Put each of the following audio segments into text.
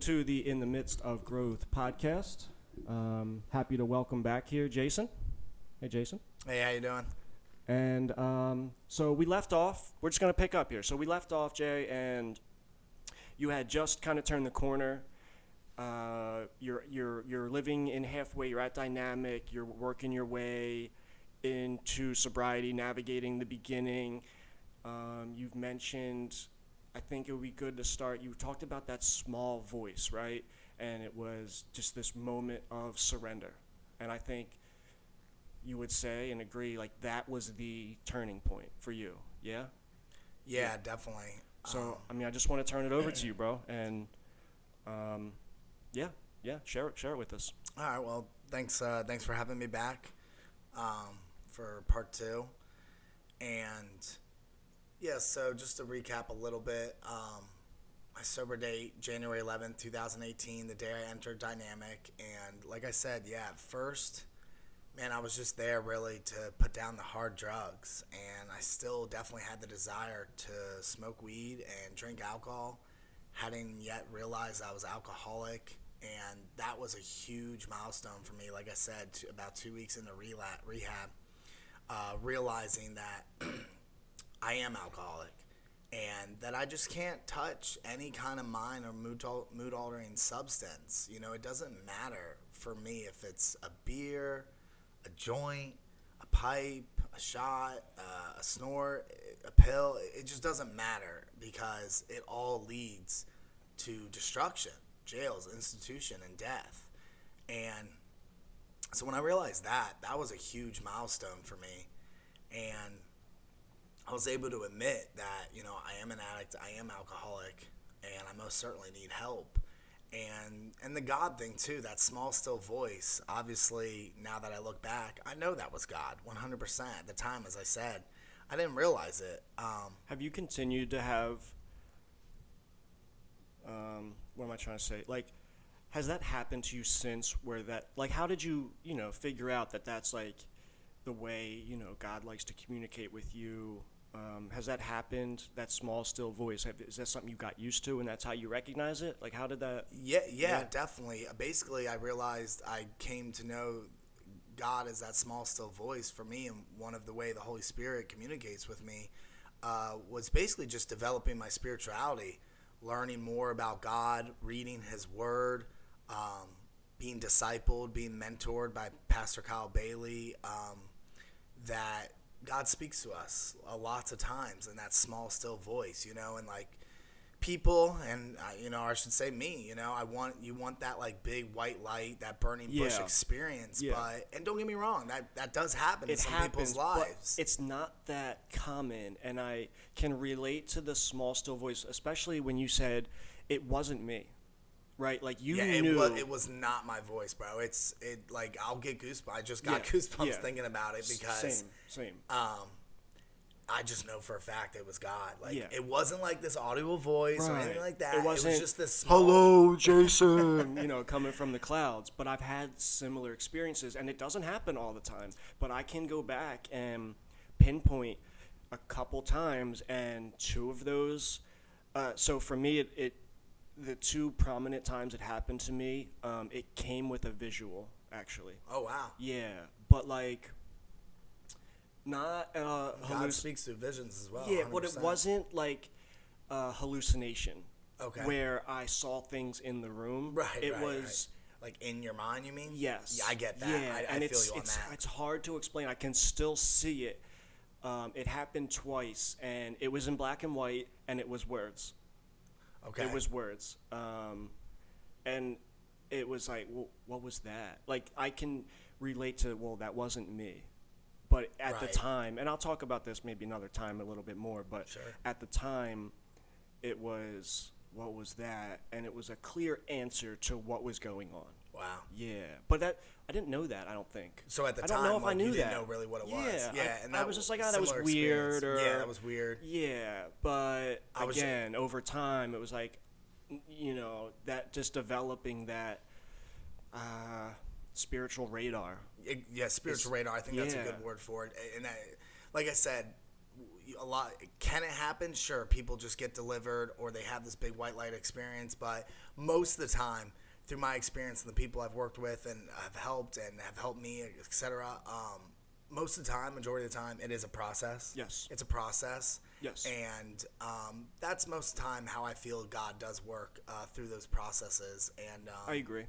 to the In the Midst of Growth podcast. Happy to welcome back here Jason. Hey, Jason. Hey, how you doing? And so we left off. We're just going to pick up here. So we left off, Jay, and you had just kind of turned the corner. You're living in halfway. You're at Dynamic. You're working your way into sobriety, navigating the beginning. You've mentioned, I think it would be good to start. You talked about that small voice, right? And it was just this moment of surrender. And I think you would say and agree, like, that was the turning point for you, yeah? Yeah, definitely. So, I just want to turn it over to you, bro. And, share it with us. All right, well, thanks for having me back for part 2. And, yeah, so just to recap a little bit, my sober date, January 11th, 2018, the day I entered Dynamic. And like I said, yeah, at first, man, I was just there really to put down the hard drugs. And I still definitely had the desire to smoke weed and drink alcohol. Hadn't yet realized I was alcoholic. And that was a huge milestone for me, like I said, about 2 weeks into rehab, realizing that I am alcoholic. And that I just can't touch any kind of mind or mood-altering substance. You know, it doesn't matter for me if it's a beer, a joint, a pipe, a shot, a snort, a pill. It just doesn't matter because it all leads to destruction, jails, institution, and death. And so when I realized that was a huge milestone for me. And I was able to admit that, you know, I am an addict, I am alcoholic, and I most certainly need help. And the God thing, too, that small, still voice, obviously, now that I look back, I know that was God, 100%. At the time, as I said, I didn't realize it. Have you continued to have, what am I trying to say? Like, has that happened to you since where that, like, how did you, figure out that that's, like, the way, God likes to communicate with you? Has that happened, that small, still voice? Is that something you got used to and that's how you recognize it? Like, how did that? Yeah, definitely. Basically, I realized I came to know God as that small, still voice for me. And one of the way the Holy Spirit communicates with me was basically just developing my spirituality, learning more about God, reading His Word, being discipled, being mentored by Pastor Kyle Bailey, that God speaks to us lots of times in that small, still voice, and like people, and I should say me, you want that like big white light, that burning bush experience, but, and don't get me wrong, that does happen in some people's lives. It's not that common, and I can relate to the small, still voice, especially when you said it wasn't me. Right, like you knew it was not my voice, bro. Like I'll get goosebumps. I just got goosebumps thinking about it because same. I just know for a fact it was God. Like it wasn't like this audible voice or anything like that. It was just this small, hello, Jason, coming from the clouds. But I've had similar experiences, and it doesn't happen all the time. But I can go back and pinpoint a couple times, and two of those. So for me, the two prominent times it happened to me, it came with a visual, actually. Oh, wow. Yeah, but like, not God speaks through visions as well. Yeah, 100%. but it wasn't like hallucination. Okay. Where I saw things in the room. Right. It was like in your mind, you mean? Yes. Yeah, I get that. Yeah, I feel you on that. It's hard to explain. I can still see it. It happened twice, and it was in black and white, and it was words. Okay. It was words. And it was like, well, what was that? Like, I can relate to, well, that wasn't me. But at the time, and I'll talk about this maybe another time a little bit more, but at the time, it was, what was that? And it was a clear answer to what was going on. Wow. Yeah. But I didn't know that, I don't think. So at the time, I don't know if I knew you didn't that. know really what it was. Yeah. And I was just like, that was weird. Yeah, that was weird. Yeah. But again, over time, it was like, that just developing that spiritual radar. Spiritual radar. I think that's a good word for it. And like I said, a lot. Can it happen? Sure, people just get delivered or they have this big white light experience. But most of the time, through my experience and the people I've worked with and have helped me, etc. Most of the time, majority of the time, it is a process. Yes. It's a process. Yes. And that's most of the time how I feel God does work through those processes. And I agree.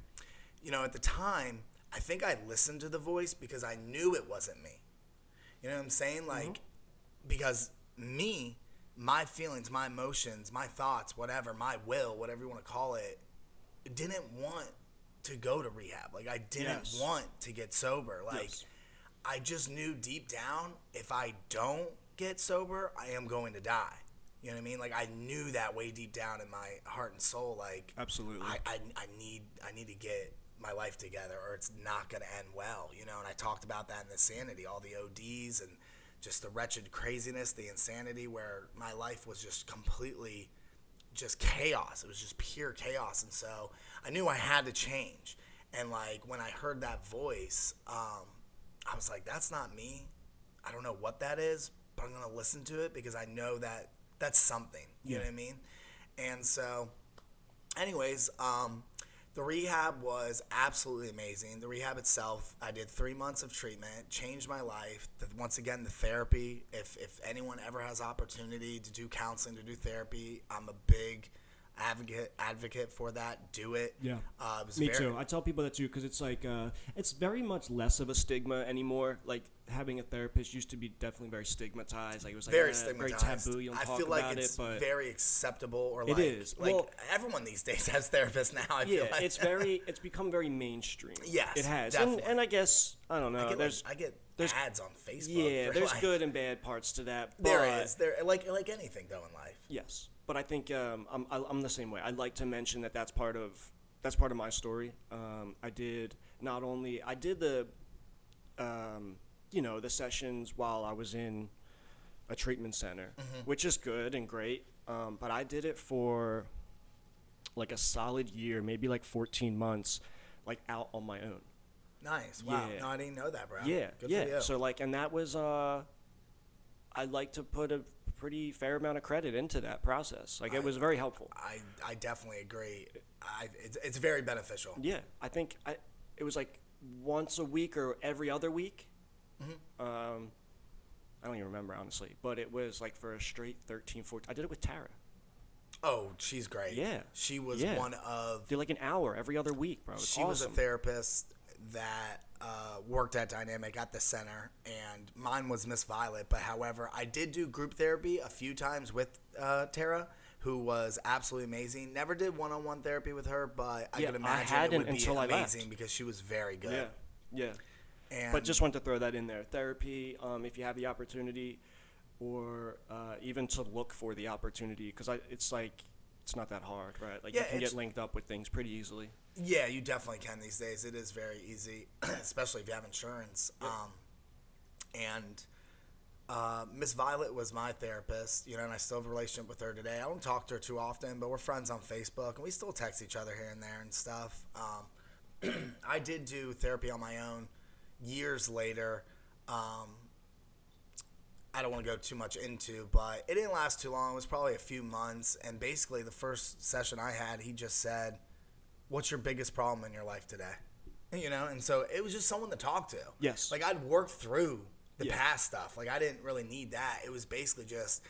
at the time, I think I listened to the voice because I knew it wasn't me. You know what I'm saying? Like, because me, my feelings, my emotions, my thoughts, whatever, my will, whatever you want to call it, didn't want to go to rehab. Like, I didn't want to get sober. Like, I just knew deep down, if I don't get sober, I am going to die. You know what I mean? Like, I knew that way deep down in my heart and soul. Like, Absolutely. I need to get my life together or it's not going to end well, and I talked about that in the Sanity, all the ODs and just the wretched craziness, the insanity where my life was just completely just chaos. It was just pure chaos. And so I knew I had to change. And like, when I heard that voice, I was like, that's not me. I don't know what that is, but I'm going to listen to it because I know that that's something, you know what I mean? And so anyways, the rehab was absolutely amazing. The rehab itself, I did 3 months of treatment, changed my life. Once again, the therapy, if anyone ever has opportunity to do counseling, to do therapy, I'm a big advocate for that. Do it. Yeah. Me too. I tell people that too because it's like it's very much less of a stigma anymore. Like having a therapist used to be definitely very stigmatized. Like it was like very stigmatized. Very taboo. You don't talk feel like about it's it, but very acceptable. Or it is. Like well, everyone these days has therapists now. I feel like it's become very mainstream. Yes, it has. definitely. And I guess I don't know. I get ads on Facebook. Yeah, there's like, good and bad parts to that. There is. There like anything though in life. Yes. But I think I'm the same way. I'd like to mention that that's part of my story. I did the the sessions while I was in a treatment center, which is good and great. But I did it for like a solid year, maybe like 14 months, like out on my own. Nice. Wow. Yeah. No, I didn't know that, bro. Yeah. Good for you. So like, and that was I'd like to put a pretty fair amount of credit into that process. Like it was very helpful. I definitly agree. It's very beneficial. Yeah, I think it was like once a week or every other week. I don't even remember honestly, but it was like for a straight 13, 14. I did it with Tara. Oh, she's great. Yeah. She was one of. Did like an hour every other week, bro. She was a therapist that worked at Dynamic at the center, and mine was Miss Violet. But however, I did do group therapy a few times with Tara, who was absolutely amazing. Never did one-on-one therapy with her, but I could imagine it would be amazing because she was very good. Yeah. And but just wanted to throw that in there. Therapy, if you have the opportunity, or even to look for the opportunity, because it's like it's not that hard, right? Like you can get linked up with things pretty easily. Yeah, you definitely can these days. It is very easy, especially if you have insurance. Yep. Miss Violet was my therapist, and I still have a relationship with her today. I don't talk to her too often, but we're friends on Facebook, and we still text each other here and there and stuff. I did do therapy on my own years later. I don't want to go too much into, but it didn't last too long. It was probably a few months, and basically the first session I had, he just said, "What's your biggest problem in your life today?" And so it was just someone to talk to. Yes. Like I'd worked through the past stuff. Like I didn't really need that. It was basically just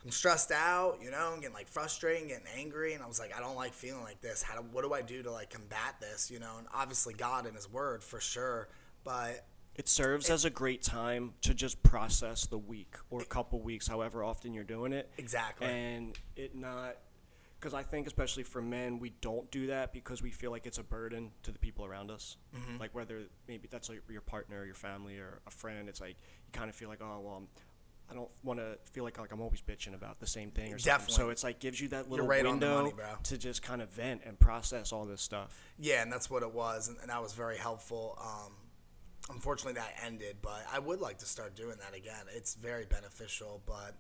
I'm stressed out, I'm getting like frustrated, getting angry, and I was like, I don't like feeling like this. What do I do to like combat this? And obviously God and His Word for sure, but it serves as a great time to just process the week or a couple weeks, however often you're doing it. Exactly. And because I think especially for men, we don't do that because we feel like it's a burden to the people around us. Mm-hmm. Like whether maybe that's like your partner, your family, or a friend, it's like you kind of feel like, oh, well, I don't want to feel like I'm always bitching about the same thing or something. Definitely. So it's like gives you that little right window on the money, bro. to just kind of vent and process all this stuff. Yeah, and that's what it was, and that was very helpful. Unfortunately, that ended, but I would like to start doing that again. It's very beneficial. But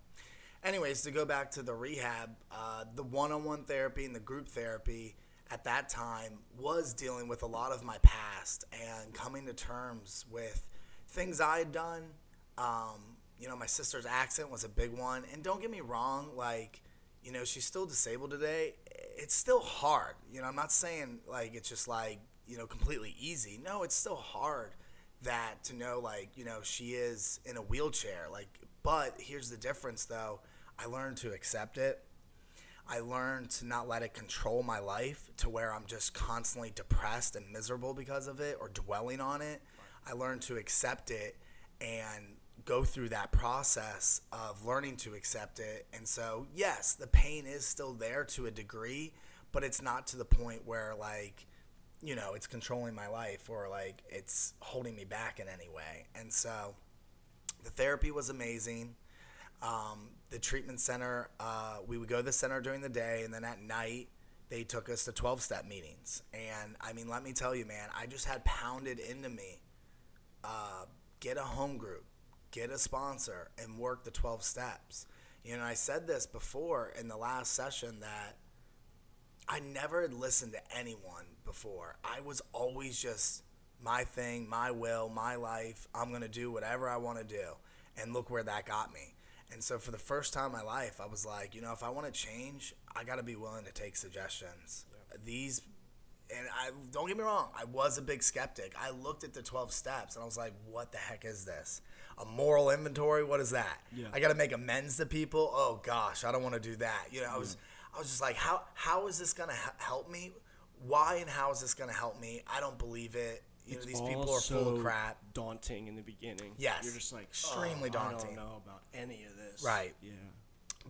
anyways, to go back to the rehab, the one-on-one therapy and the group therapy at that time was dealing with a lot of my past and coming to terms with things I had done, My sister's accent was a big one. And don't get me wrong, like, she's still disabled today. It's still hard. I'm not saying, like, it's just, like, completely easy. No, it's still hard that to know, like, she is in a wheelchair. Like, but here's the difference, though. I learned to accept it. I learned to not let it control my life to where I'm just constantly depressed and miserable because of it or dwelling on it. I learned to accept it and go through that process of learning to accept it. And so, yes, the pain is still there to a degree, but it's not to the point where, like, it's controlling my life or, like, it's holding me back in any way. And so the therapy was amazing. The treatment center, we would go to the center during the day, and then at night they took us to 12-step meetings. And, I mean, let me tell you, man, I just had pounded into me, get a home group, get a sponsor, and work the 12 steps. I said this before in the last session that I never had listened to anyone before. I was always just my thing, my will, my life. I'm going to do whatever I want to do. And look where that got me. And so for the first time in my life, I was like, if I want to change, I got to be willing to take suggestions. Yep. Don't get me wrong, I was a big skeptic. I looked at the 12 steps and I was like, what the heck is this? A moral inventory? What is that? Yeah. I got to make amends to people? Oh gosh, I don't want to do that. I was just like, how is this going to help me? Why and how is this going to help me? I don't believe it. These people are full of crap. Daunting in the beginning. Yes. You're just like, extremely daunting. I don't know about any of this. Right. Yeah.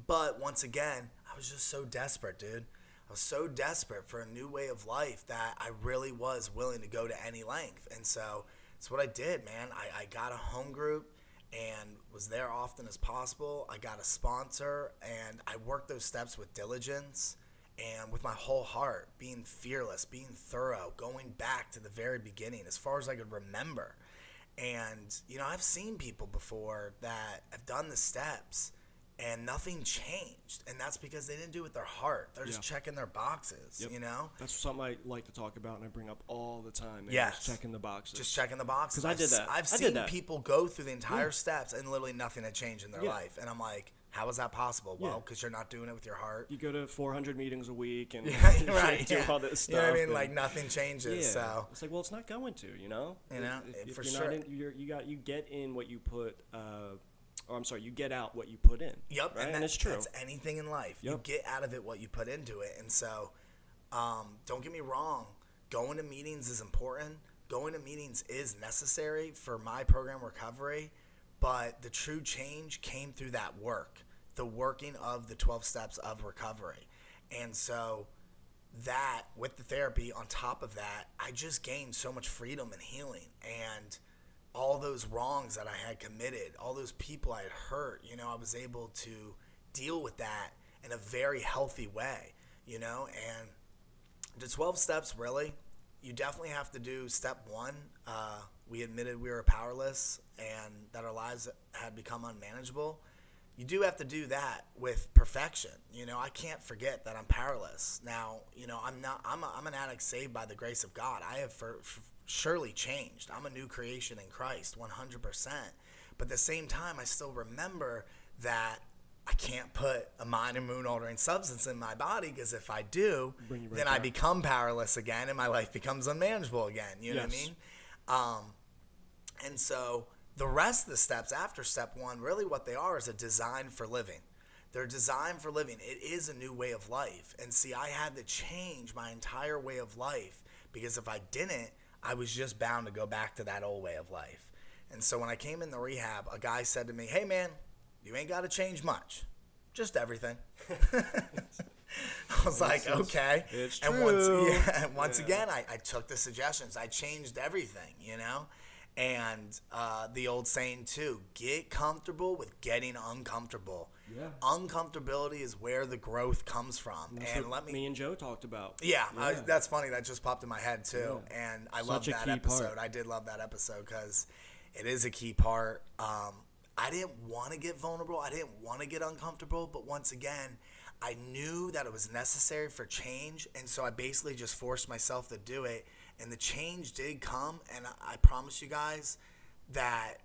But once again, I was just so desperate, dude. I was so desperate for a new way of life that I really was willing to go to any length. And so that's what I did, man. I got a home group and was there often as possible. I got a sponsor, and I worked those steps with diligence and with my whole heart, being fearless, being thorough, going back to the very beginning as far as I could remember. And, I've seen people before that have done the steps and nothing changed. And that's because they didn't do it with their heart. They're just checking their boxes, That's something I like to talk about and I bring up all the time. Yes. Checking the boxes. Just checking the boxes. Because I did that. I've seen people go through the entire steps and literally nothing had changed in their life. And I'm like, how is that possible? Well, because you're not doing it with your heart. You go to 400 meetings a week and right, do all this stuff. You know what I mean? Like nothing changes. So it's like, well, it's not going to. If for you're sure. Not in, you get in what you put. You get out what you put in. Yep, right? And it's true. That's anything in life. Yep. You get out of it what you put into it. And so, don't get me wrong. Going to meetings is important. Going to meetings is necessary for my program recovery. But the true change came through that work, the working of the 12 steps of recovery. And so that, with the therapy on top of that, I just gained so much freedom and healing. And all those wrongs that I had committed, all those people I had hurt, I was able to deal with that in a very healthy way, And the 12 steps, really, you definitely have to do step 1. We admitted we were powerless and that our lives had become unmanageable. You do have to do that with perfection. I can't forget that I'm powerless. Now, I'm an addict saved by the grace of God. I have surely changed. I'm a new creation in Christ, 100%. But at the same time, I still remember that I can't put a mind and moon altering substance in my body, because if I do, then I become powerless again and my life becomes unmanageable again. You know what I mean? And so the rest of the steps after step 1, really what they are is a design for living. They're designed for living. It is a new way of life. And see, I had to change my entire way of life, because if I didn't, I was just bound to go back to that old way of life. And so when I came in the rehab, a guy said to me, "Hey man, you ain't got to change much, just everything." I was like, okay. It's and true. Once again, I took the suggestions. I changed everything, And the old saying too, get comfortable with getting uncomfortable. Yeah. Uncomfortability is where the growth comes from. That's what me and Joe talked about. Yeah, that's funny. That just popped in my head too. Yeah. And I love that episode. Part. I did love that episode because it is a key part. I didn't want to get vulnerable. I didn't want to get uncomfortable. But once again, I knew that it was necessary for change. And so I basically just forced myself to do it. And the change did come. And I promise you guys that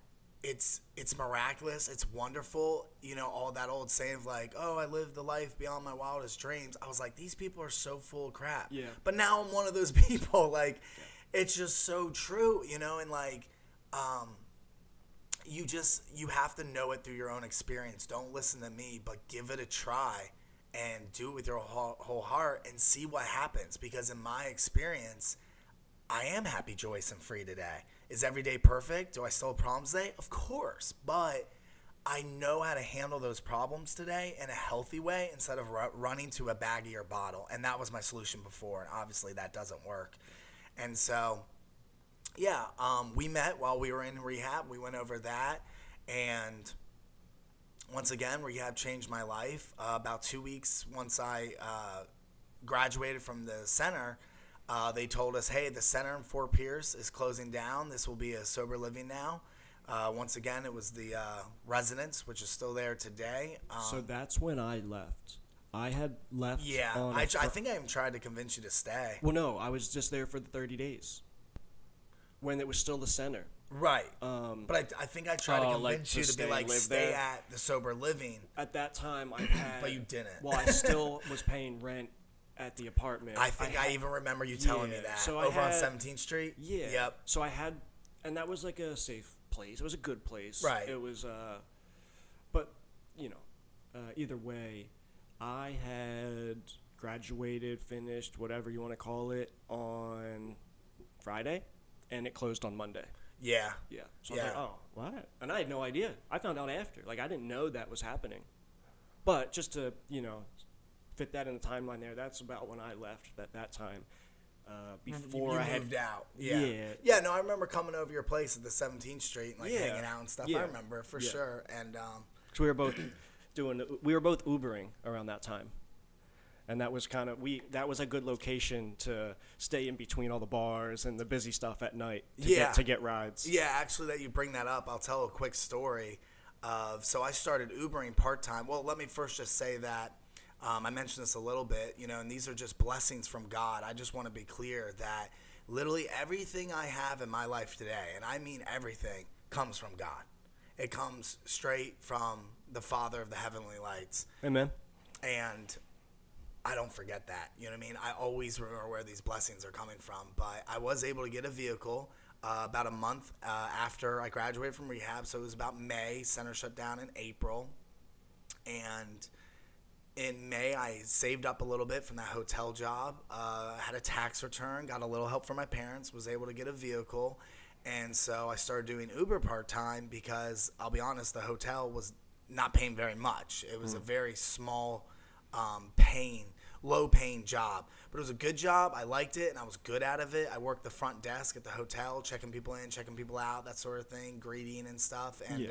it's miraculous. It's wonderful. You know, all that old saying of like, oh, I lived the life beyond my wildest dreams. I was like, these people are so full of crap. Yeah. But now I'm one of those people. Like, it's just so true, you know, and like, you have to know it through your own experience. Don't listen to me, but give it a try and do it with your whole heart and see what happens. Because in my experience, I am happy, joyous, and free today. Is every day perfect? Do I still have problems today? Of course. But I know how to handle those problems today in a healthy way instead of running to a baggie or bottle. And that was my solution before. And obviously that doesn't work. And so, yeah, we met while we were in rehab. We went over that. And once again, rehab changed my life. About 2 weeks once I graduated from the center, they told us, hey, the center in Fort Pierce is closing down. This will be a sober living now. Once again, it was the residence, which is still there today. So that's when I left. I had left. Yeah, I think I even tried to convince you to stay. Well, no, I was just there for the 30 days when it was still the center. Right. But I think I tried to convince you to be like, stay there. at the sober living. At that time, I had. But you didn't. Well, I still was paying rent at the apartment. I think I even remember you telling me that. So over on 17th Street? Yeah. Yep. So I had, and that was like a safe place. It was a good place. Right. It was, but, you know, either way, I had graduated, finished, whatever you want to call it, on Friday, and it closed on Monday. Yeah. Yeah. So I was like, oh, what? And I had no idea. I found out after. Like, I didn't know that was happening. But just to, you know, fit that in the timeline there, that's about when I left at that time. Before you I had moved out. Yeah. Yeah. Yeah, no, I remember coming over your place at the 17th Street and like Yeah. hanging out and stuff. Yeah. I remember for Yeah. sure. And So we were both Ubering around that time. And that was kind of that was a good location to stay in between all the bars and the busy stuff at night to get rides. yeah, actually that you bring that up, I'll tell a quick story of, so I started Ubering part-time. Well, let me first just say that I mentioned this a little bit, you know, and these are just blessings from God. I just want to be clear that literally everything I have in my life today, and I mean everything, comes from God. It comes straight from the Father of the heavenly lights. Amen. And I don't forget that. You know what I mean? I always remember where these blessings are coming from. But I was able to get a vehicle about a month after I graduated from rehab. So it was about May. Center shut down in April. And in May, I saved up a little bit from that hotel job, had a tax return, got a little help from my parents, was able to get a vehicle. And so I started doing Uber part-time because, I'll be honest, the hotel was not paying very much. It was a very small low-paying job. But it was a good job. I liked it, and I was good out of it. I worked the front desk at the hotel, checking people in, checking people out, that sort of thing, greeting and stuff. And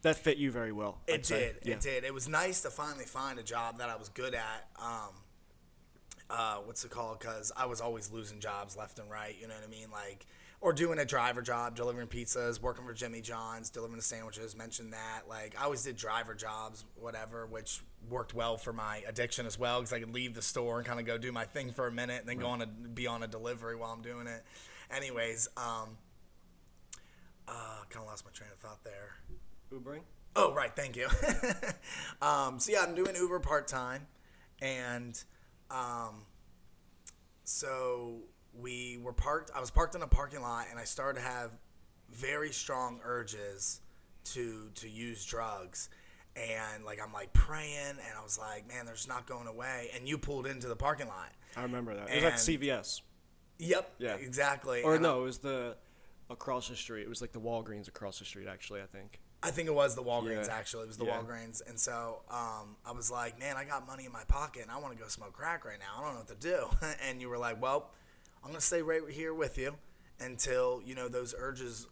that fit you very well. It did. It was nice to finally find a job that I was good at. What's it called? Because I was always losing jobs left and right. You know what I mean? Like, or doing a driver job, delivering pizzas, working for Jimmy John's, delivering the sandwiches. Mentioned that. Like, I always did driver jobs, whatever, which worked well for my addiction as well because I could leave the store and kind of go do my thing for a minute and then go on be on a delivery while I'm doing it. Anyways, kind of lost my train of thought there. Ubering? Oh, right. Thank you. So, yeah, I'm doing Uber part-time. And so I was parked in a parking lot, and I started to have very strong urges to use drugs. And, like, I'm, like, praying, and I was like, man, they're just not going away. And you pulled into the parking lot. I remember that. It was at CVS. Yep. Yeah. Exactly. Or no, it was across the street. It was like the Walgreens across the street, actually, I think. I think it was the Walgreens, Yeah. actually. It was the Yeah. Walgreens. And so I was like, man, I got money in my pocket, and I want to go smoke crack right now. I don't know what to do. And you were like, well, I'm going to stay right here with you until, you know, those urges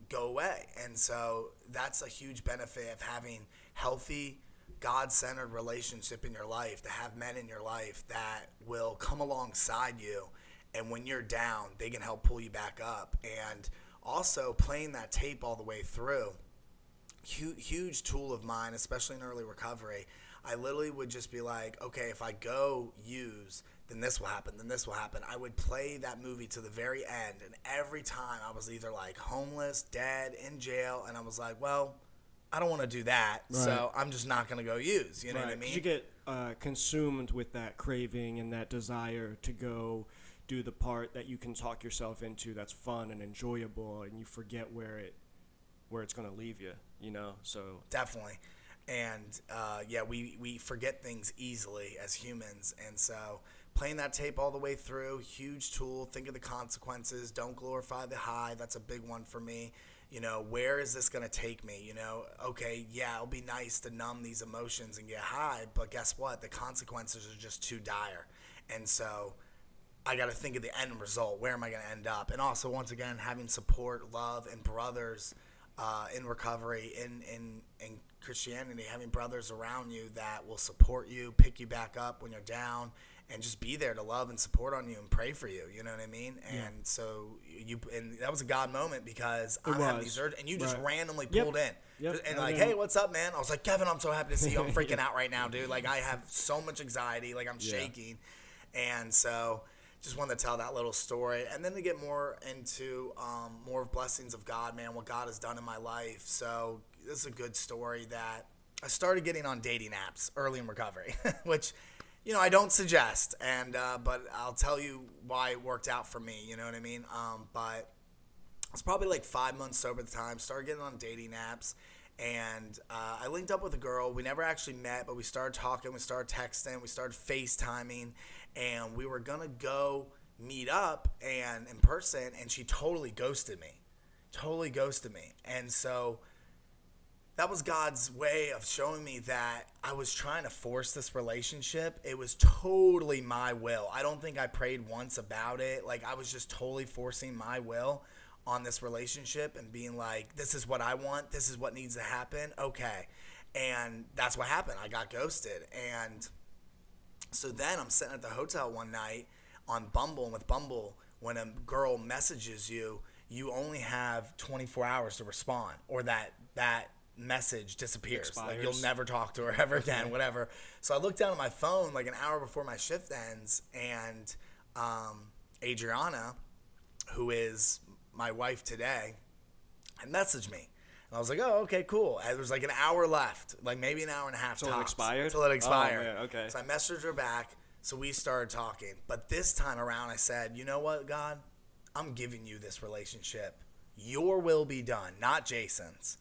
go away. And so that's a huge benefit of having healthy, God-centered relationship in your life, to have men in your life that will come alongside you. And when you're down, they can help pull you back up. And also playing that tape all the way through. Huge tool of mine, especially in early recovery. I literally would just be like, okay, if I go use, then this will happen, then this will happen. I would play that movie to the very end, and every time I was either like homeless, dead, in jail, and I was like, well, I don't want to do that, so I'm just not going to go use. You know what I 'Cause mean? you get consumed with that craving and that desire to go do the part that you can talk yourself into that's fun and enjoyable, and you forget where it's going to leave you, you know? So Definitely. And yeah, we forget things easily as humans. And so playing that tape all the way through, huge tool. Think of the consequences. Don't glorify the high. That's a big one for me. You know, where is this going to take me? You know, okay, yeah, it'll be nice to numb these emotions and get high, but guess what? The consequences are just too dire. And so I got to think of the end result. Where am I going to end up? And also, once again, having support, love, and brothers in recovery, in Christianity, having brothers around you that will support you, pick you back up when you're down, and just be there to love and support on you and pray for you. You know what I mean? And so and that was a God moment because I'm having these urges, and you just randomly pulled in. And like, hey, what's up, man? I was like, Kevin, I'm so happy to see you. I'm freaking out right now, dude. Like, I have so much anxiety. Like, I'm shaking. And so just wanted to tell that little story. And then to get more into more blessings of God, man, what God has done in my life. So this is a good story that I started getting on dating apps early in recovery, which, you know, I don't suggest. And but I'll tell you why it worked out for me. You know what I mean? But I was probably like 5 months sober at the time. Started getting on dating apps. And I linked up with a girl. We never actually met, but we started talking. We started texting. We started FaceTiming. And we were going to go meet up and in person. And she totally ghosted me. And so that was God's way of showing me that I was trying to force this relationship. It was totally my will. I don't think I prayed once about it. Like, I was just totally forcing my will on this relationship and being like, this is what I want. This is what needs to happen. Okay. And that's what happened. I got ghosted. And so then I'm sitting at the hotel one night on Bumble, and with Bumble, when a girl messages you, you only have 24 hours to respond, or that message disappears. Like, you'll never talk to her ever again, whatever. So I looked down at my phone like an hour before my shift ends, and Adriana, who is my wife today, had messaged me. And I was like, oh, okay, cool. And there was like an hour left, like maybe an hour and a half Till it expired? Till it expired. Oh, man, okay. So I messaged her back, so we started talking. But this time around, I said, you know what, God? I'm giving you this relationship. Your will be done, not Jason's.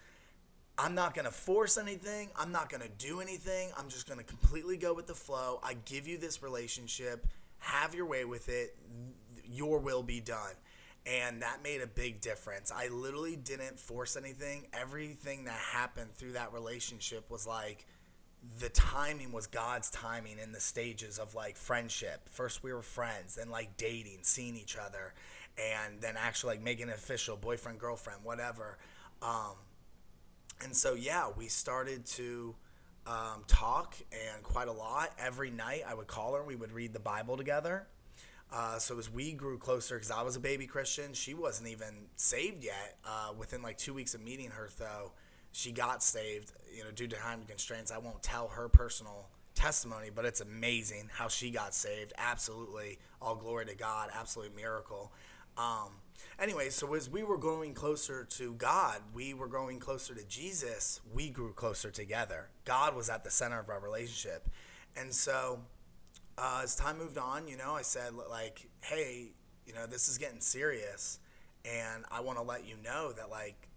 I'm not going to force anything. I'm not going to do anything. I'm just going to completely go with the flow. I give you this relationship. Have your way with it. Your will be done. And that made a big difference. I literally didn't force anything. Everything that happened through that relationship was like, the timing was God's timing in the stages of like friendship. First we were friends, then like dating, seeing each other, and then actually like making it official, boyfriend, girlfriend, whatever. And so, yeah, we started to talk, and quite a lot. Every night I would call her and we would read the Bible together. So as we grew closer, because I was a baby Christian, she wasn't even saved yet. Within like 2 weeks of meeting her, though, she got saved, you know, due to time constraints. I won't tell her personal testimony, but it's amazing how she got saved. Absolutely. All glory to God. Absolute miracle. Anyway, so as we were growing closer to God, we were growing closer to Jesus, we grew closer together. God was at the center of our relationship. And so as time moved on, you know, I said, like, hey, you know, this is getting serious, and I want to let you know that, like,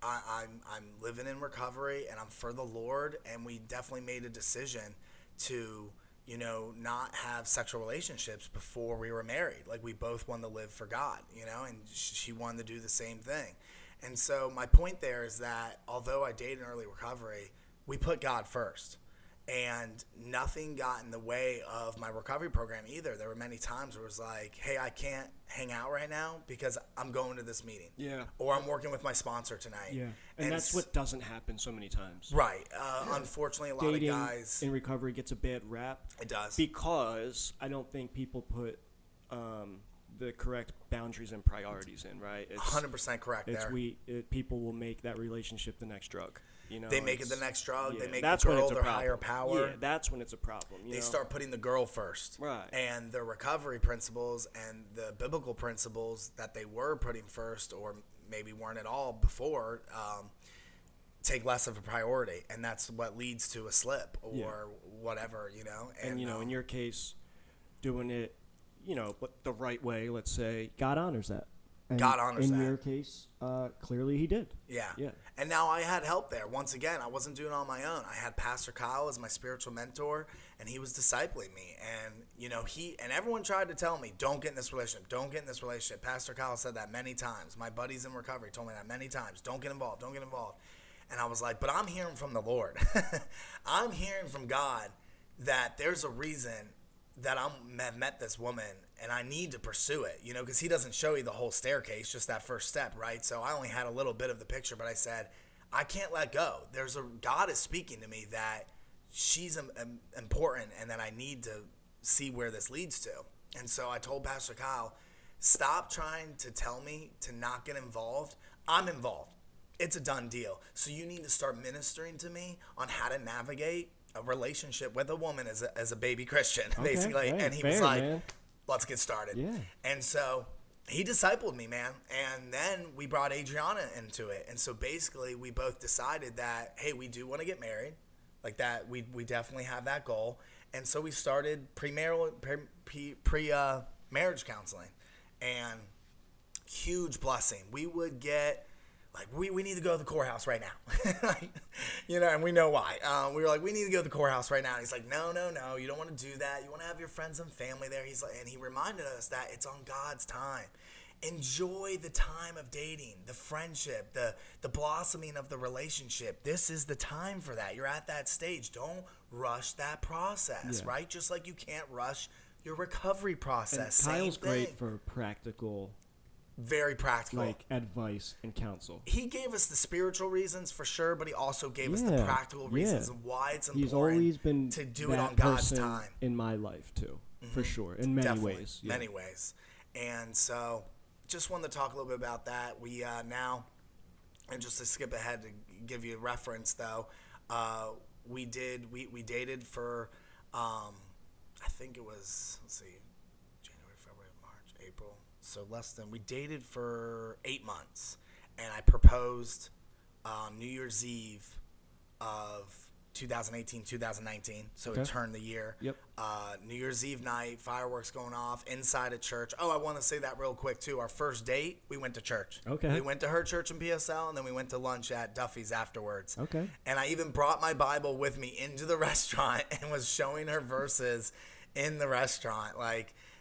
I'm living in recovery, and I'm for the Lord, and we definitely made a decision to, you know, not have sexual relationships before we were married. Like, we both wanted to live for God, you know, and she wanted to do the same thing. And so my point there is that although I dated in early recovery, we put God first. And nothing got in the way of my recovery program either. There were many times where it was like, hey, I can't hang out right now because I'm going to this meeting. Yeah. Or I'm working with my sponsor tonight. Yeah. And that's what doesn't happen so many times. Right. Unfortunately, a lot Dating of guys. in recovery gets a bad rap. It does. Because I don't think people put the correct boundaries and priorities in, right? It's 100% correct it's there. people will make that relationship the next drug. You know, They make it the it's- next drug. yeah, They make that's the when girl it's a their problem. higher power. Yeah, that's when it's a problem. You They know? start putting the girl first. Right. And the recovery principles and the biblical principles that they were putting first, or maybe weren't at all before, take less of a priority. And that's what leads to a slip or whatever, you know. And you know, in your case, doing it, you know, but the right way, let's say. God honors that. And God honors in that. your case, clearly he did. Yeah. Yeah. And now I had help there. Once again, I wasn't doing it on my own. I had Pastor Kyle as my spiritual mentor, and he was discipling me. And, you know, and everyone tried to tell me, don't get in this relationship. Don't get in this relationship. Pastor Kyle said that many times. My buddies in recovery told me that many times. Don't get involved. Don't get involved. And I was like, but I'm hearing from the Lord. I'm hearing from God that there's a reason that I've met this woman, and I need to pursue it, you know, because he doesn't show you the whole staircase, just that first step, right? So I only had a little bit of the picture, but I said, I can't let go. God is speaking to me that she's important and that I need to see where this leads to. And so I told Pastor Kyle, stop trying to tell me to not get involved. I'm involved. It's a done deal. So you need to start ministering to me on how to navigate a relationship with a woman as a baby Christian, basically. right, And he fair, was like, man. let's get started. Yeah. And so he discipled me, man. And then we brought Adriana into it. And so basically we both decided that, hey, we do want to get married. Like that, we definitely have that goal. And so we started pre-marriage counseling. And huge blessing. We would get... like, we need to go to the courthouse right now. Like, you know, and we know why. We were like, we need to go to the courthouse right now. And he's like, no, you don't want to do that. You want to have your friends and family there. He's like, and he reminded us that it's on God's time. Enjoy the time of dating, the friendship, the blossoming of the relationship. This is the time for that. You're at that stage. Don't rush that process, Yeah. right? Just like you can't rush your recovery process. And Kyle's Same thing. great for practical, Very practical. like, advice and counsel. He gave us the spiritual reasons for sure, but he also gave us the Yeah, practical reasons yeah. of why it's He's important always been to do it that on God's person time. in my life too, for sure, in many Definitely, ways. Yeah. many ways. And so, just wanted to talk a little bit about that. We now, and just to skip ahead to give you a reference though, we dated for, I think it was, let's see, January, February, March, April. So we dated for 8 months, and I proposed on New Year's Eve of 2018, 2019. So Okay. it turned the year. Yep. New Year's Eve night, fireworks going off inside a church. Oh, I want to say that real quick too. Our first date, we went to church. Okay. We went to her church in PSL, and then we went to lunch at Duffy's afterwards. Okay. And I even brought my Bible with me into the restaurant and was showing her verses in the restaurant.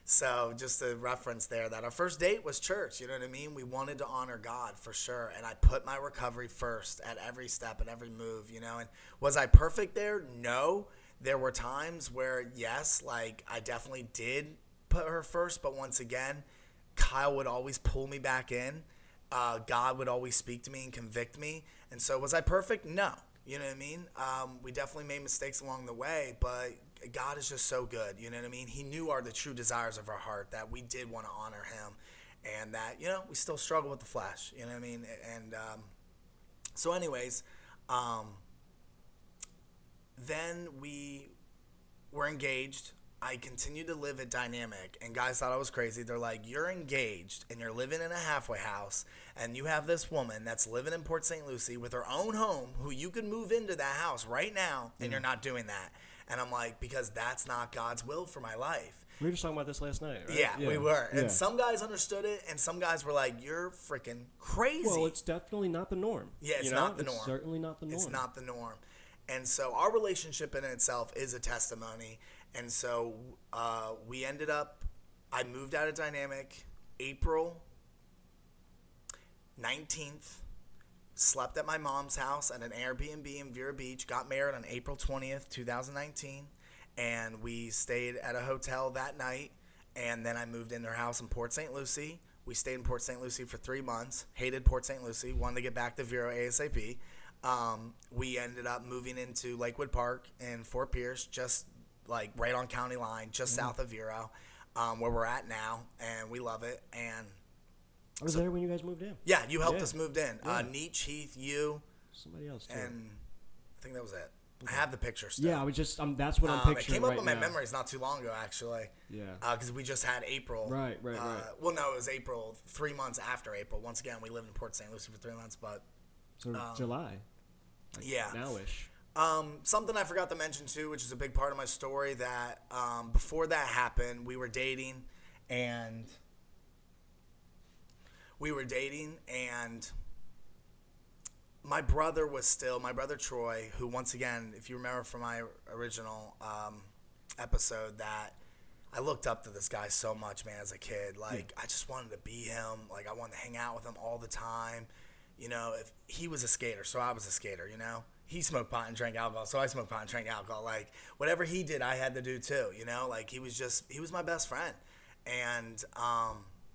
So just a reference there that our first date was church. You know what I mean? We wanted to honor God for sure. And I put my recovery first at every step and every move, you know. And was I perfect there? No. There were times where, yes, I definitely did put her first. But once again, Kyle would always pull me back in. God would always speak to me and convict me. And so was I perfect? No. You know what I mean? We definitely made mistakes along the way, but God is just so good. You know what I mean? He knew the true desires of our heart, that we did want to honor him, and that, you know, we still struggle with the flesh. You know what I mean? And so anyways, then we were engaged. I continued to live at Dynamic, and guys thought I was crazy. They're like, you're engaged, and you're living in a halfway house, and you have this woman that's living in Port St. Lucie with her own home, who you could move into that house right now, and you're not doing that. And I'm like, because that's not God's will for my life. We were just talking about this last night, right? Yeah, we were. And Yeah. some guys understood it, and some guys were like, you're freaking crazy. Well, it's definitely not the norm. Yeah, it's you know? not the norm. It's certainly not the norm. It's not the norm. And so our relationship in itself is a testimony. And so we ended up, I moved out of Dynamic April 19th, slept at my mom's house at an Airbnb in Vero Beach, got married on April 20th, 2019. And we stayed at a hotel that night. And then I moved in their house in Port St. Lucie. We stayed in Port St. Lucie for 3 months. Hated Port St. Lucie. Wanted to get back to Vero ASAP. We ended up moving into Lakewood Park in Fort Pierce, just right on county line, just south of Vero. where we're at now, and we love it. And I was there when you guys moved in. yeah, you helped Yeah. us move in. Yeah. Nietzsche, Heath, you, Somebody else too. and I think that was it. I have the picture still. Yeah, I was just. That's what I'm It picturing came up right in my now. memories not too long ago, actually. Yeah. Because we just had April. Right. Well, no, it was April, 3 months after April. Once again, we lived in Port St. Lucie for 3 months, but So July. Like yeah. Nowish. Something I forgot to mention too, which is a big part of my story, that before that happened, we were dating, and my brother Troy, who, once again, if you remember from my original episode, that I looked up to this guy so much, man, as a kid. Like, I just wanted to be him. Like, I wanted to hang out with him all the time. You know, if he was a skater, so I was a skater, you know? He smoked pot and drank alcohol, so I smoked pot and drank alcohol. Like, whatever he did, I had to do too, you know? Like, he was my best friend. And,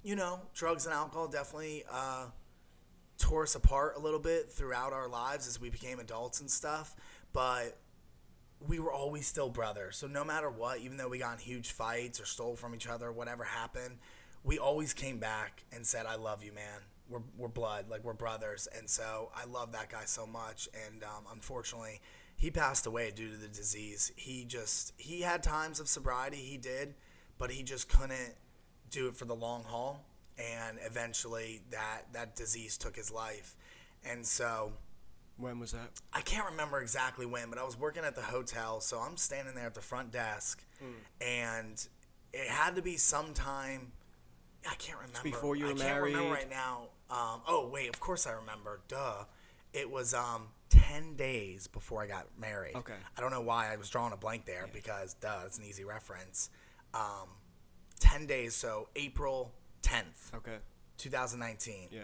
you know, drugs and alcohol definitely tore us apart a little bit throughout our lives as we became adults and stuff. But we were always still brothers. So no matter what, even though we got in huge fights or stole from each other, whatever happened, we always came back and said, I love you, man. We're blood, like we're brothers. And so I love that guy so much. And unfortunately, he passed away due to the disease. He had times of sobriety, he did, but he just couldn't do it for the long haul. And eventually that disease took his life. And so When was that? I can't remember exactly when, but I was working at the hotel, so I'm standing there at the front desk, and it had to be sometime. I can't remember. before you were I can't remember married? right now. Oh wait, of course I remember. Duh, it was 10 days before I got married. Okay. I don't know why I was drawing a blank there because duh, it's an easy reference. 10 days, so April 10th, Okay. 2019. Yeah.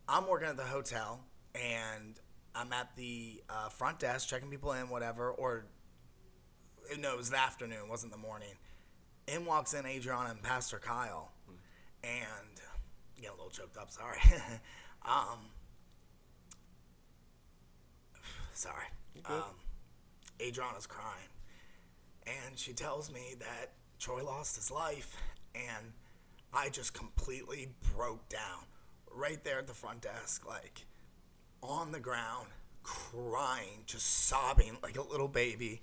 I'm working at the hotel, and I'm at the front desk checking people in, whatever. Or, no, it was the afternoon, it wasn't the morning. In walks in Adriana and Pastor Kyle. And, a little choked up, sorry. Sorry. Adriana's crying. And she tells me that Troy lost his life. And I just completely broke down right there at the front desk, like on the ground, crying, just sobbing like a little baby,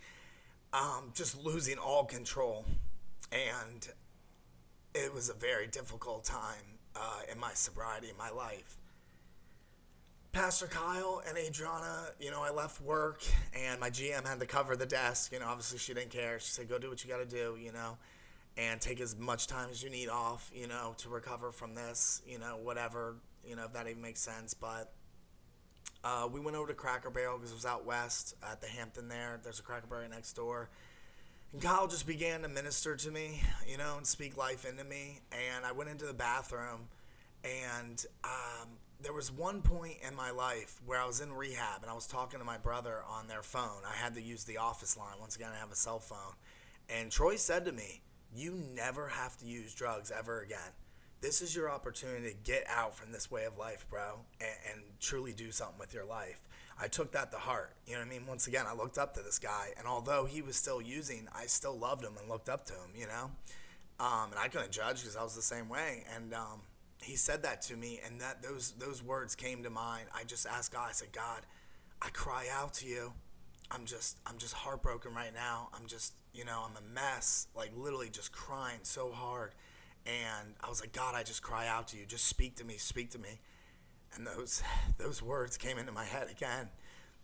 just losing all control. And it was a very difficult time in my sobriety, in my life. Pastor Kyle and Adriana, I left work, and my GM had to cover the desk. Obviously she didn't care. She said, go do what you got to do, and take as much time as you need off, to recover from this, whatever, if that even makes sense. But we went over to Cracker Barrel because it was out west at the Hampton there. There's a Cracker Barrel next door. And Kyle just began to minister to me, and speak life into me. And I went into the bathroom, and there was one point in my life where I was in rehab, and I was talking to my brother on their phone. I had to use the office line. Once again, I have a cell phone. And Troy said to me, you never have to use drugs ever again. This is your opportunity to get out from this way of life, bro, and truly do something with your life. I took that to heart. You know what I mean? Once again, I looked up to this guy, and although he was still using, I still loved him and looked up to him, And I couldn't judge because I was the same way. And he said that to me, and that those words came to mind. I just asked God. I said, God, I cry out to you. I'm just heartbroken right now. I'm just, I'm a mess, like literally just crying so hard. And I was like, God, I just cry out to you. Just speak to me, speak to me. And those words came into my head again,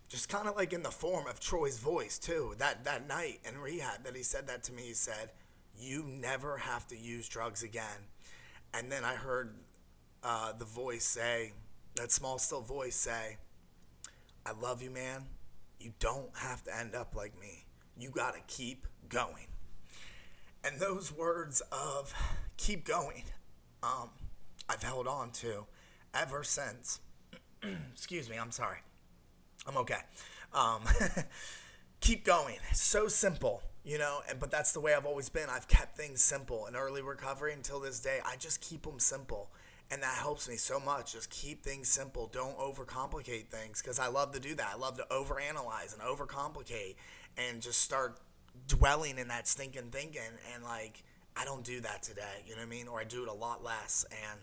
just kind of like in the form of Troy's voice too. That night in rehab that he said that to me, he said, you never have to use drugs again. And then I heard the voice say, that small, still voice say, I love you, man. You don't have to end up like me. You got to keep going. And those words of keep going, I've held on to ever since. Excuse me, I'm sorry. I'm okay. Keep going. So simple, but that's the way I've always been. I've kept things simple in early recovery until this day. I just keep them simple. And that helps me so much. Just keep things simple. Don't overcomplicate things, because I love to do that. I love to overanalyze and overcomplicate and just start dwelling in that stinking thinking and I don't do that today, you know what I mean? Or I do it a lot less. And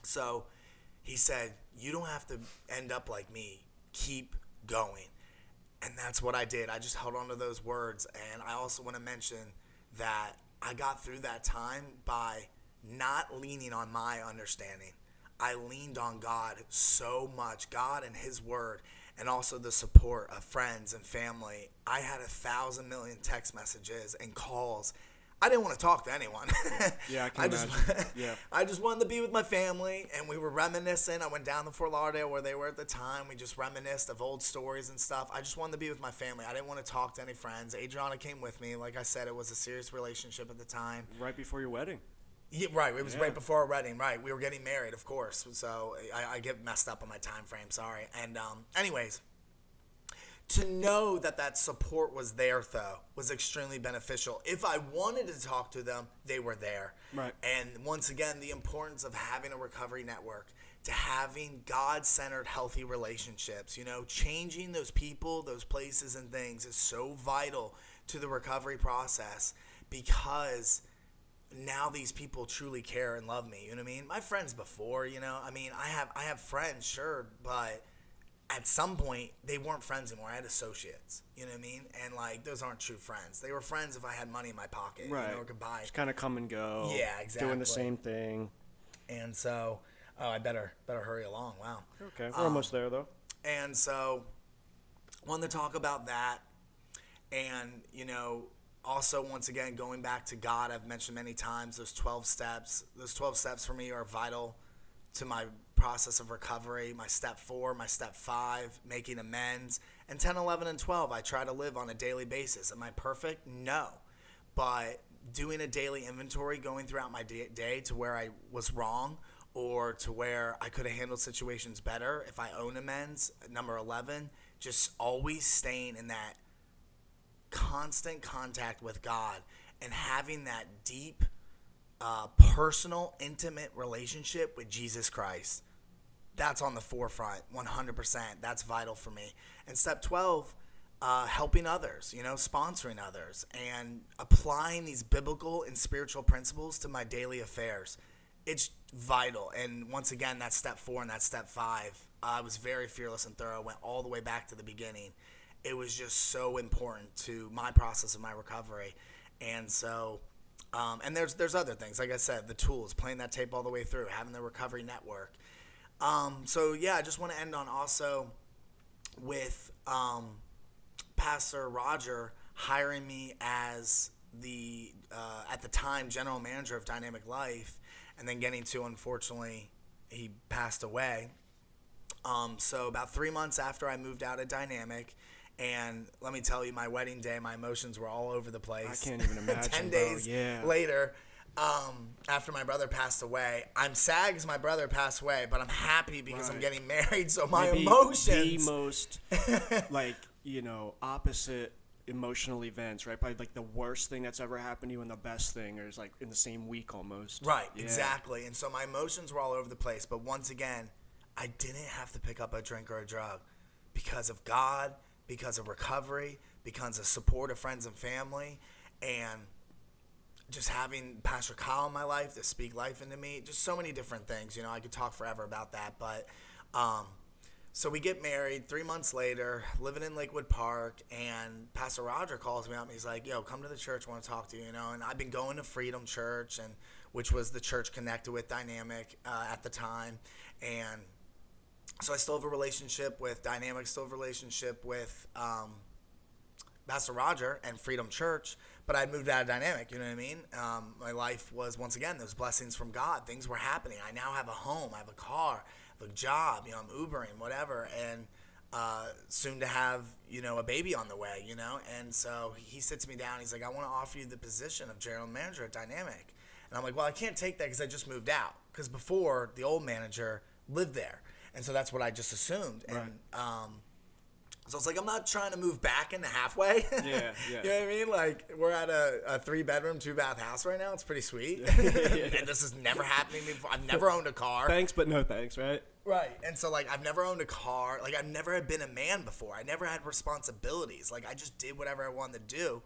so he said, you don't have to end up like me. Keep going. And that's what I did. I just held on to those words. And I also want to mention that I got through that time by not leaning on my understanding. I leaned on God so much, God and his word, and also the support of friends and family. I had 1,000 million text messages and calls. I didn't want to talk to anyone. Yeah, I can imagine. Yeah. I just wanted to be with my family, and we were reminiscing. I went down to Fort Lauderdale where they were at the time. We just reminisced of old stories and stuff. I just wanted to be with my family. I didn't want to talk to any friends. Adriana came with me. Like I said, it was a serious relationship at the time. Right before your wedding. Yeah, right. It was right before our wedding. Right. We were getting married, of course. So I get messed up on my time frame. Sorry. And anyways, to know that that support was there, though, was extremely beneficial. If I wanted to talk to them, they were there. Right. And once again, the importance of having a recovery network, to having God-centered, healthy relationships, you know, changing those people, those places and things is so vital to the recovery process, because now these people truly care and love me. You know what I mean? My friends before, you know, I mean, I have friends, sure, but at some point, they weren't friends anymore. I had associates, you know what I mean? And, like, those aren't true friends. They were friends if I had money in my pocket, Right. you know, or could buy. Just kind of come and go. Yeah, exactly. Doing the same thing. And so, I better hurry along. Wow. Okay, we're almost there, though. And so, wanted to talk about that. And, you know, also, once again, going back to God, I've mentioned many times those 12 steps. Those 12 steps for me are vital to my process of recovery. My step 4, my step 5, making amends. And 10, 11, and 12, I try to live on a daily basis. Am I perfect? No. But doing a daily inventory, going throughout my day to where I was wrong or to where I could have handled situations better if I own amends. Number 11, just always staying in that constant contact with God and having that deep, personal, intimate relationship with Jesus Christ. That's on the forefront, 100%. That's vital for me. And step 12, helping others, you know, sponsoring others, and applying these biblical and spiritual principles to my daily affairs. It's vital. And once again, that's step 4 and that's step 5. I was very fearless and thorough, went all the way back to the beginning. It was just so important to my process of my recovery. And so, and there's other things, like I said, the tools, playing that tape all the way through, having the recovery network. So yeah, I just want to end on also with Pastor Roger hiring me as the at the time general manager of Dynamic Life, and then getting to, unfortunately, he passed away. So about 3 months after I moved out of Dynamic, and let me tell you, my wedding day, my emotions were all over the place. I can't even imagine. 10 bro. days Yeah. later, after my brother passed away, I'm sad because my brother passed away, but I'm happy because I'm Right. getting married. So my Maybe emotions, the most, like, you know, opposite emotional events, right? Probably like the worst thing that's ever happened to you and the best thing is like in the same week almost. right, Yeah. exactly. And so my emotions were all over the place. But once again, I didn't have to pick up a drink or a drug because of God, because of recovery, because of support of friends and family, and just having Pastor Kyle in my life to speak life into me. Just so many different things. You know, I could talk forever about that. But so we get married 3 months later, living in Lakewood Park, and Pastor Roger calls me up and he's like, yo, come to the church, I want to talk to you, you know. And I've been going to Freedom Church, and which was the church connected with Dynamic at the time. And so I still have a relationship with Dynamic, still have a relationship with Pastor Roger and Freedom Church, but I moved out of Dynamic, you know what I mean? My life was, once again, those blessings from God. Things were happening. I now have a home, I have a car, I have a job, you know, I'm Ubering, whatever, and soon to have, you know, a baby on the way, you know? And so he sits me down, he's like, I want to offer you the position of general manager at Dynamic. And I'm like, well, I can't take that because I just moved out. Because before, the old manager lived there. And so that's what I just assumed. Right. And so it's like, I'm not trying to move back into halfway. Yeah, yeah. You know what I mean? Like, we're at a 3-bedroom, 2-bath house right now. It's pretty sweet. And this has never happened to me before. I've never owned a car. Thanks, but no thanks, right? Right. And so, like, I've never owned a car. Like, I've never been a man before. I never had responsibilities. Like, I just did whatever I wanted to do.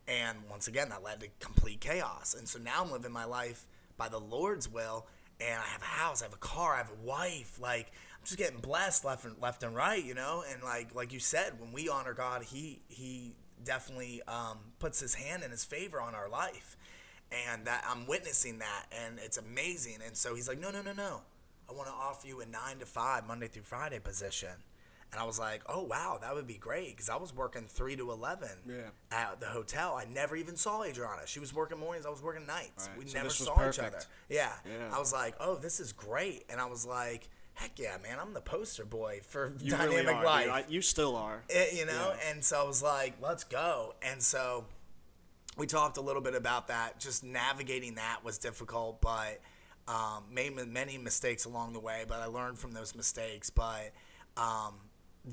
And once again, that led to complete chaos. And so now I'm living my life by the Lord's will, and I have a house, I have a car, I have a wife. Like, I'm just getting blessed left and right, you know? And like you said, when we honor God, he definitely puts his hand in his favor on our life. And that I'm witnessing that, and it's amazing. And so he's like, no. I want to offer you a 9 to 5, Monday through Friday position. And I was like, oh, wow, that would be great, because I was working 3 to 11 at the hotel. I never even saw Adriana. She was working mornings. I was working nights. Right. We So never this was saw each other. perfect. Yeah. Yeah. I was like, oh, this is great. And I was like, heck yeah, man, I'm the poster boy for You dynamic really are, life. dude. You still are. You know? Yeah. And so I was like, let's go. And so we talked a little bit about that. Just navigating that was difficult, but made many mistakes along the way, but I learned from those mistakes. But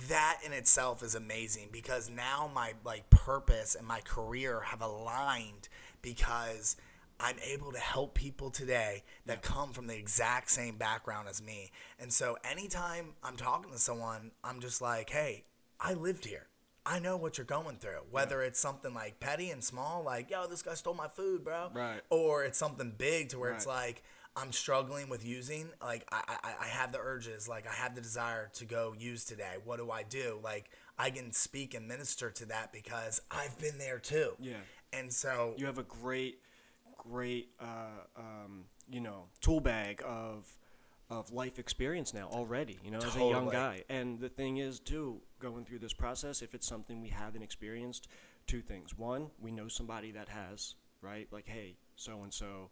that in itself is amazing, because now my purpose and my career have aligned, because I'm able to help people today that come from the exact same background as me. And so anytime I'm talking to someone, I'm just like, hey, I lived here. I know what you're going through, whether it's something like petty and small, like, yo, this guy stole my food, bro. Right. Or it's something big to where it's Right. like, I'm struggling with using, like, I have the urges, like, I have the desire to go use today. What do I do? Like, I can speak and minister to that because I've been there too. Yeah. And so, You have a great, tool bag of life experience now already, as a young Totally. guy. And the thing is, too, going through this process, if it's something we haven't experienced, two things. One, we know somebody that has, right? Like, hey, so-and-so,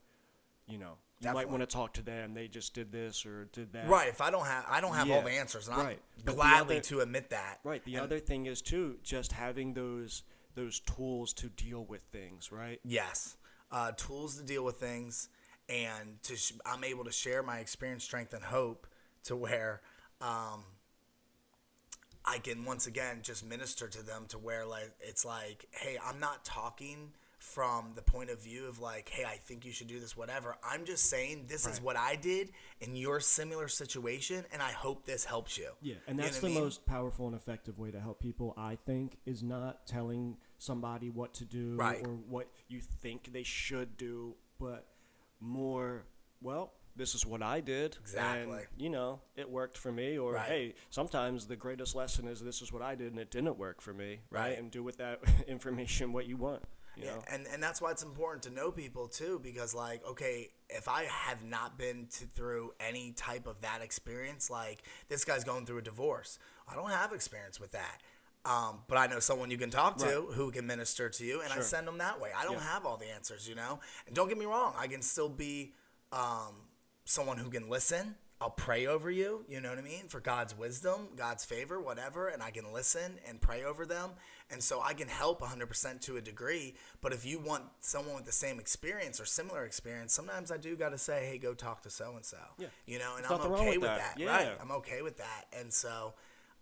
you might Definitely. want to talk to them. They just did this or did that. right, if I don't have all Yeah. the answers, and Right. I'm But the gladly other- to admit that. Right. The And- other thing is, too, just having those tools to deal with things, right? Yes, tools to deal with things, and I'm able to share my experience, strength, and hope to where I can once again just minister to them to where, like, it's like, hey, I'm not talking from the point of view of like, hey, I think you should do this, whatever. I'm just saying this is Right. what I did in your similar situation, and I hope this helps you. Yeah, and You that's know the what I mean? most powerful and effective way to help people, I think, is not telling somebody what to do Right. or what You think they should do, but more, well, this is what I did. Exactly. And, it worked for me. Or, Right. hey, sometimes the greatest lesson is this is what I did and it didn't work for me, right? Right. And do with that information what you want, you Yeah, know? and that's why it's important to know people too, because like, okay, if I have not been through any type of that experience, like this guy's going through a divorce, I don't have experience with that. But I know someone you can talk to Right. who can minister to you, and I Sure. send them that way. I don't Yeah. have all the answers, And don't get me wrong, I can still be someone who can listen. I'll pray over you, you know what I mean, for God's wisdom, God's favor, whatever, and I can listen and pray over them. And so I can help 100% to a degree. But if you want someone with the same experience or similar experience, sometimes I do got to say, hey, go talk to so-and-so. Yeah. And There's I'm nothing wrong okay with with that. that. Yeah. Right. I'm okay with that. And so,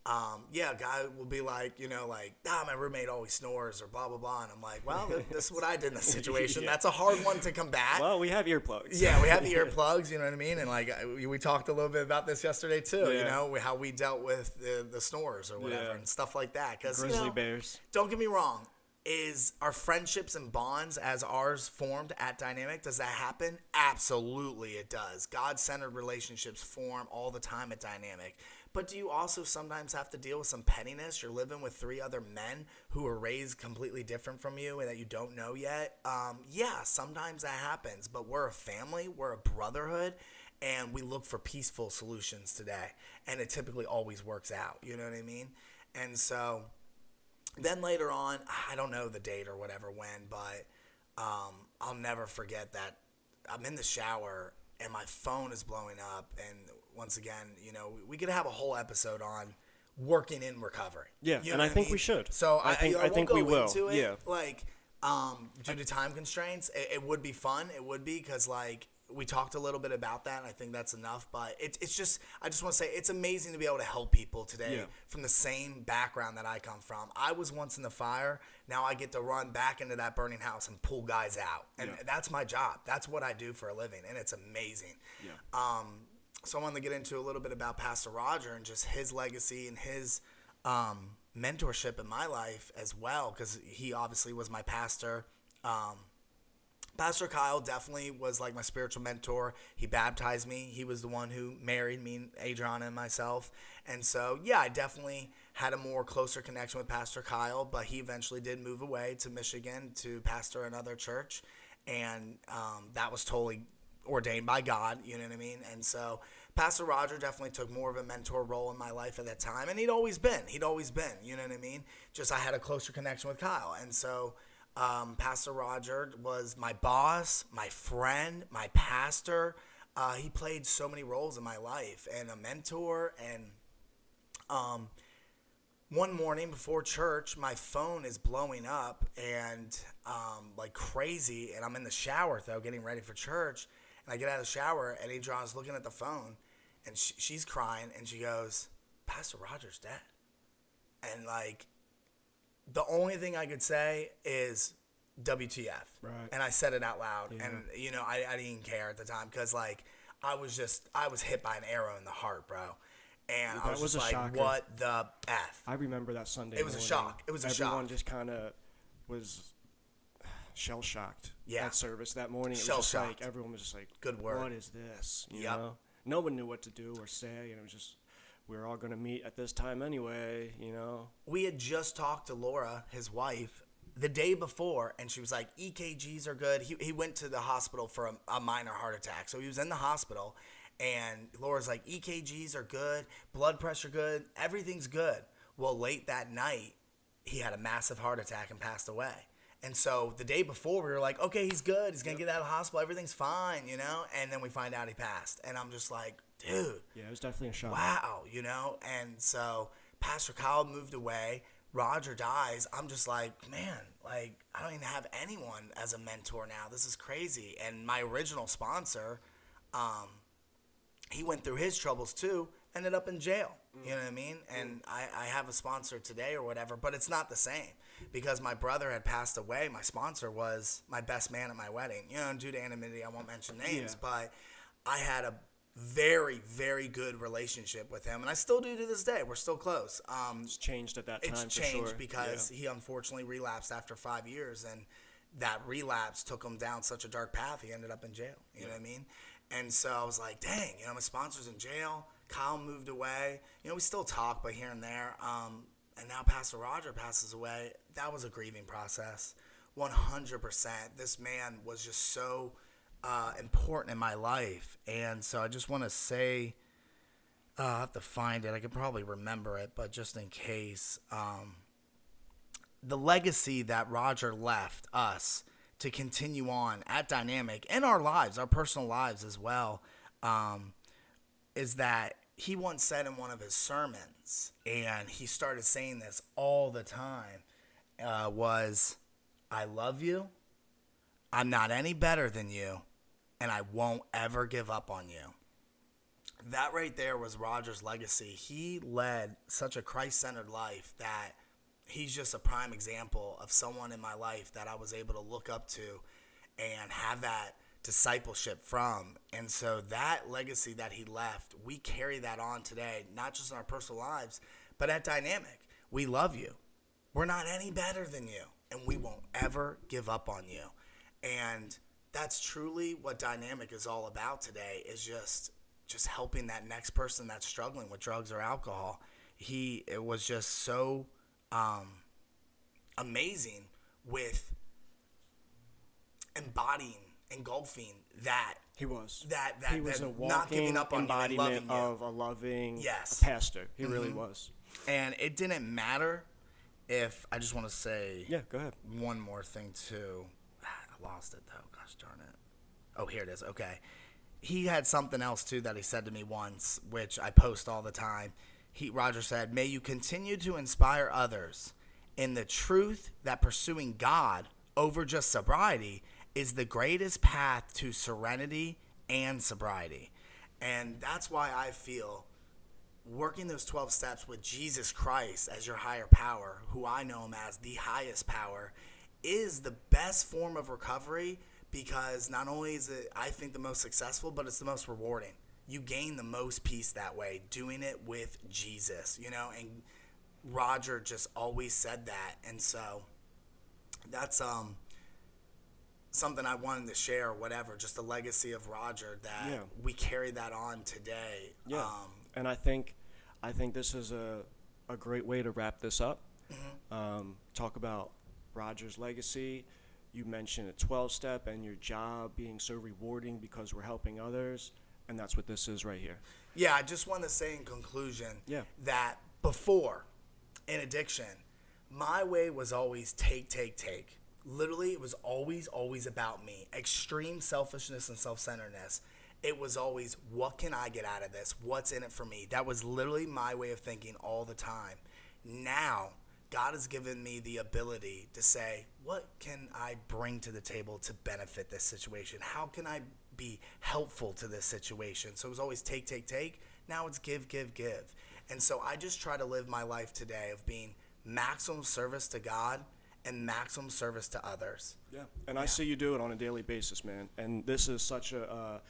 a guy will be like, my roommate always snores or blah, blah, blah. And I'm like, well, this is what I did in this situation. Yeah. That's a hard one to combat. Well, we have earplugs. Yeah, we have the earplugs, you know what I mean? And like we talked a little bit about this yesterday too, Yeah. how we dealt with the snores or whatever Yeah. and stuff like that. Because Grizzly bears. don't get me wrong, is our friendships and bonds as ours formed at Dynamic, does that happen? Absolutely it does. God-centered relationships form all the time at Dynamic. But do you also sometimes have to deal with some pettiness? You're living with 3 other men who are raised completely different from you and that you don't know yet. Yeah, sometimes that happens. But we're a family. We're a brotherhood. And we look for peaceful solutions today. And it typically always works out. You know what I mean? And so then later on, I don't know the date or whatever when, but I'll never forget that I'm in the shower and my phone is blowing up. And once again, we could have a whole episode on working in recovery. Yeah, You and know I what think mean? we should. So I think won't we go will. into it, Yeah. like due to time constraints, it would be fun. It would be because like we talked a little bit about that, and I think that's enough. But it's just, I just want to say it's amazing to be able to help people today Yeah. from the same background that I come from. I was once in the fire. Now I get to run back into that burning house and pull guys out. And Yeah. that's my job. That's what I do for a living. And it's amazing. Yeah. So I wanted to get into a little bit about Pastor Roger and just his legacy and his mentorship in my life as well, because he obviously was my pastor. Pastor Kyle definitely was like my spiritual mentor. He baptized me. He was the one who married me, Adriana, and myself. And so, yeah, I definitely had a more closer connection with Pastor Kyle, but he eventually did move away to Michigan to pastor another church. And that was totally ordained by God, you know what I mean? And so Pastor Roger definitely took more of a mentor role in my life at that time. And he'd always been, you know what I mean? Just I had a closer connection with Kyle. And so Pastor Roger was my boss, my friend, my pastor. He played so many roles in my life, and a mentor. And one morning before church, my phone is blowing up and like crazy. And I'm in the shower, though, getting ready for church. And I get out of the shower, and Adriana's looking at the phone, and she's crying, and she goes, Pastor Roger's dead. And like, the only thing I could say is WTF. Right. And I said it out loud. Yeah. And, you know, I didn't even care at the time, because, like, I was hit by an arrow in the heart, bro. And I was was just a like, shocker. what the F? I remember that Sunday It was a morning. shock. It was a shock. Everyone just kind of was shell-shocked Yeah. at service that morning. It was just Shell-shocked. like, everyone was just like, Good word. what is this? You Yep. know? No one knew what to do or say, and it was just, we were all going to meet at this time anyway, you know? We had just talked to Laura, his wife, the day before, and she was like, EKGs are good. He went to the hospital for a minor heart attack. So he was in the hospital, and Laura's like, EKGs are good, blood pressure good, everything's good. Well, late that night, he had a massive heart attack and passed away. And so the day before, we were like, okay, he's good. He's going to get out of the hospital. Everything's fine, you know? And then we find out he passed. And I'm just like, dude. Yeah, it was definitely a shock. Wow, you know? And so Pastor Kyle moved away. Roger dies. I'm just like, man, like, I don't even have anyone as a mentor now. This is crazy. And my original sponsor, he went through his troubles too, ended up in jail. You know what I mean? And I have a sponsor today or whatever, but it's not the same, because my brother had passed away. My sponsor was my best man at my wedding. You know, due to anonymity, I won't mention names, but I had a very, very good relationship with him, and I still do to this day. We're still close. It's changed at that time, It's for changed sure. because he unfortunately relapsed after 5 years, and that relapse took him down such a dark path. He ended up in jail. You know what I mean? And so I was like, dang, you know, my sponsor's in jail. Kyle moved away. You know, we still talk, but here and there. And now Pastor Roger passes away. That was a grieving process, 100%. This man was just so important in my life. And so I just want to say, I have to find it. I could probably remember it, but just in case, the legacy that Roger left us to continue on at Dynamic and our lives, our personal lives as well, is that he once said in one of his sermons, and he started saying this all the time, was, I love you, I'm not any better than you, and I won't ever give up on you. That right there was Roger's legacy. He led such a Christ-centered life that he's just a prime example of someone in my life that I was able to look up to and have that discipleship from. And so that legacy that he left, we carry that on today, not just in our personal lives, but at Dynamic. We love you. We're not any better than you, and we won't ever give up on you. And that's truly what Dynamic is all about today, is just helping that next person that's struggling with drugs or alcohol. It was just so amazing with engulfing that. He was. He was a not giving walking up on you and loving embodiment you. of a loving Yes. pastor. He really was. And it didn't matter if, I just want to say Yeah, go ahead. one more thing too. I lost it though. Gosh darn it. Oh, here it is. Okay. He had something else too that he said to me once, which I post all the time. Roger said, may you continue to inspire others in the truth that pursuing God over just sobriety is the greatest path to serenity and sobriety. And that's why I feel working those 12 steps with Jesus Christ as your higher power, who I know him as the highest power, is the best form of recovery, because not only is it, I think, the most successful, but it's the most rewarding. You gain the most peace that way, doing it with Jesus, you know, and Roger just always said that, and so that's something I wanted to share. Whatever, just the legacy of Roger that Yeah. we carry that on today. Yeah. And I think this is a great way to wrap this up. Talk about Roger's legacy. You mentioned a 12-step and your job being so rewarding because we're helping others, and that's what this is right here. Yeah, I just want to say in conclusion Yeah. that before in addiction, my way was always take. Literally, it was always about me. Extreme selfishness and self-centeredness. It was always, what can I get out of this? What's in it for me? That was literally my way of thinking all the time. Now, God has given me the ability to say, what can I bring to the table to benefit this situation? How can I be helpful to this situation? So it was always take. Now it's give. And so I just try to live my life today of being maximum service to God and maximum service to others. Yeah. And I see you do it on a daily basis, man. And this is such a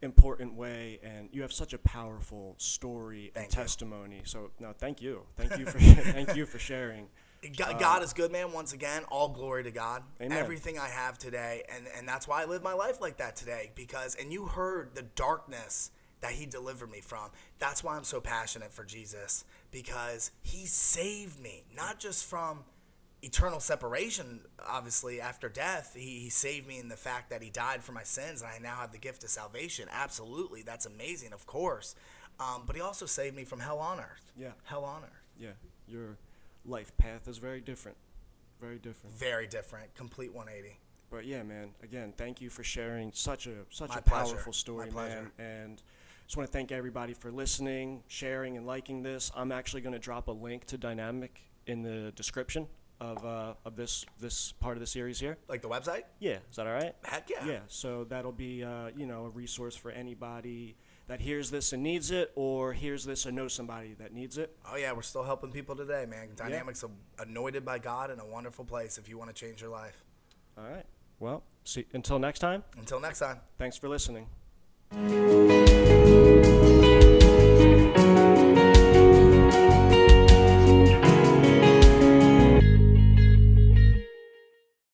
important way, and you have such a powerful story and Thank you. testimony. So no, thank you for thank you for sharing. God is good, man. Once again, all glory to God. Amen. Everything I have today, and that's why I live my life like that today. And you heard the darkness that he delivered me from. That's why I'm so passionate for Jesus, because he saved me, not just from eternal separation, obviously, after death. He saved me in the fact that he died for my sins, and I now have the gift of salvation. Absolutely. That's amazing, of course. But he also saved me from hell on earth. Yeah. Hell on earth. Yeah. Your life path is very different. Very different. Very different. Complete 180. But yeah, man, again, thank you for sharing such My a pleasure. powerful story, My pleasure. man. And just want to thank everybody for listening, sharing, and liking this. I'm actually going to drop a link to Dynamic in the description of this part of the series here. Like the website? Yeah, is that all right? Heck yeah. Yeah, so that'll be a resource for anybody that hears this and needs it, or hears this and knows somebody that needs it. Oh, yeah, we're still helping people today, man. Dynamic's anointed by God in a wonderful place if you want to change your life. All right. Well, see, until next time, Until next time. thanks for listening.